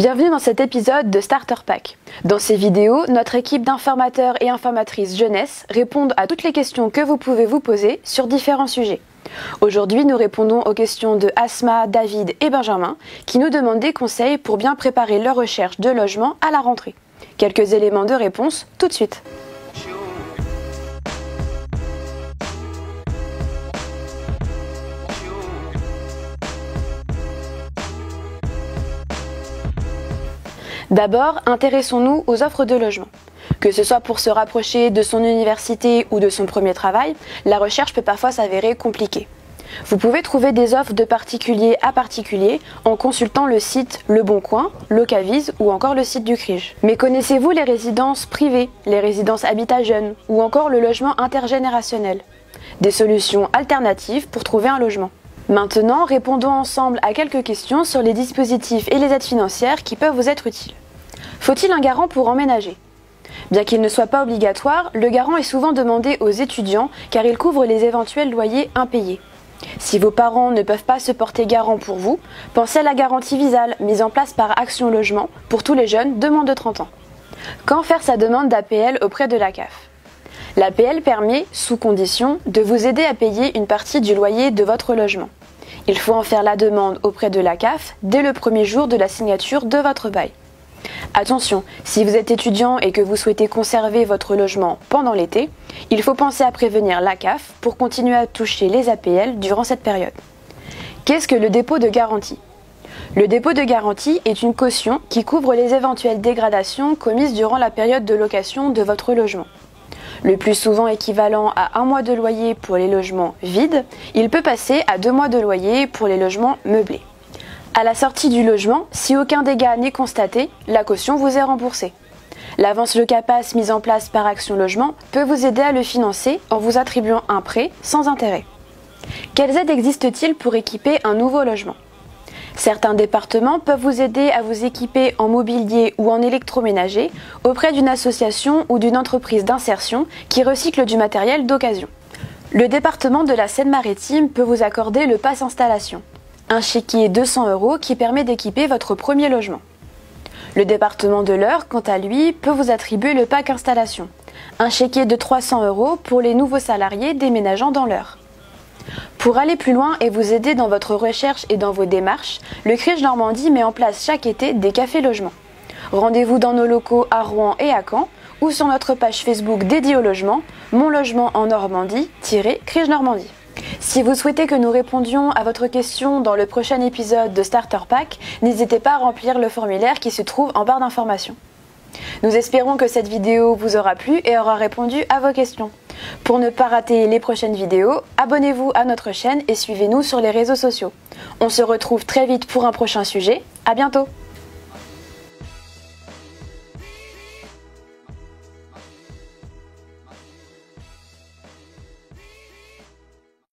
Bienvenue dans cet épisode de Starter Pack. Dans ces vidéos, notre équipe d'informateurs et informatrices jeunesse répondent à toutes les questions que vous pouvez vous poser sur différents sujets. Aujourd'hui, nous répondons aux questions de Asma, David et Benjamin qui nous demandent des conseils pour bien préparer leur recherche de logement à la rentrée. Quelques éléments de réponse tout de suite. D'abord, intéressons-nous aux offres de logement. Que ce soit pour se rapprocher de son université ou de son premier travail, la recherche peut parfois s'avérer compliquée. Vous pouvez trouver des offres de particulier à particulier en consultant le site Le Bon Coin, Locavise ou encore le site du CRIJ. Mais connaissez-vous les résidences privées, les résidences habitat jeunes ou encore le logement intergénérationnel? Des solutions alternatives pour trouver un logement. Maintenant, répondons ensemble à quelques questions sur les dispositifs et les aides financières qui peuvent vous être utiles. Faut-il un garant pour emménager? Bien qu'il ne soit pas obligatoire, le garant est souvent demandé aux étudiants car il couvre les éventuels loyers impayés. Si vos parents ne peuvent pas se porter garant pour vous, pensez à la garantie Visale mise en place par Action Logement pour tous les jeunes de moins de 30 ans. Quand faire sa demande d'APL auprès de la CAF? L'APL permet, sous condition, de vous aider à payer une partie du loyer de votre logement. Il faut en faire la demande auprès de la CAF dès le premier jour de la signature de votre bail. Attention, si vous êtes étudiant et que vous souhaitez conserver votre logement pendant l'été, il faut penser à prévenir la CAF pour continuer à toucher les APL durant cette période. Qu'est-ce que le dépôt de garantie? Le dépôt de garantie est une caution qui couvre les éventuelles dégradations commises durant la période de location de votre logement. Le plus souvent équivalent à 1 mois de loyer pour les logements vides, il peut passer à 2 mois de loyer pour les logements meublés. À la sortie du logement, si aucun dégât n'est constaté, la caution vous est remboursée. L'avance Locapass mise en place par Action Logement peut vous aider à le financer en vous attribuant un prêt sans intérêt. Quelles aides existent-ils pour équiper un nouveau logement? Certains départements peuvent vous aider à vous équiper en mobilier ou en électroménager auprès d'une association ou d'une entreprise d'insertion qui recycle du matériel d'occasion. Le département de la Seine-Maritime peut vous accorder le pass installation, un chéquier 200 € qui permet d'équiper votre premier logement. Le département de l'Eure, quant à lui, peut vous attribuer le pack installation, un chéquier de 300 € pour les nouveaux salariés déménageant dans l'Eure. Pour aller plus loin et vous aider dans votre recherche et dans vos démarches, le CRIJ Normandie met en place chaque été des cafés logements. Rendez-vous dans nos locaux à Rouen et à Caen ou sur notre page Facebook dédiée au logement, Mon logement en Normandie-CRIJ Normandie. Si vous souhaitez que nous répondions à votre question dans le prochain épisode de Starter Pack, n'hésitez pas à remplir le formulaire qui se trouve en barre d'informations. Nous espérons que cette vidéo vous aura plu et aura répondu à vos questions. Pour ne pas rater les prochaines vidéos, abonnez-vous à notre chaîne et suivez-nous sur les réseaux sociaux. On se retrouve très vite pour un prochain sujet. À bientôt!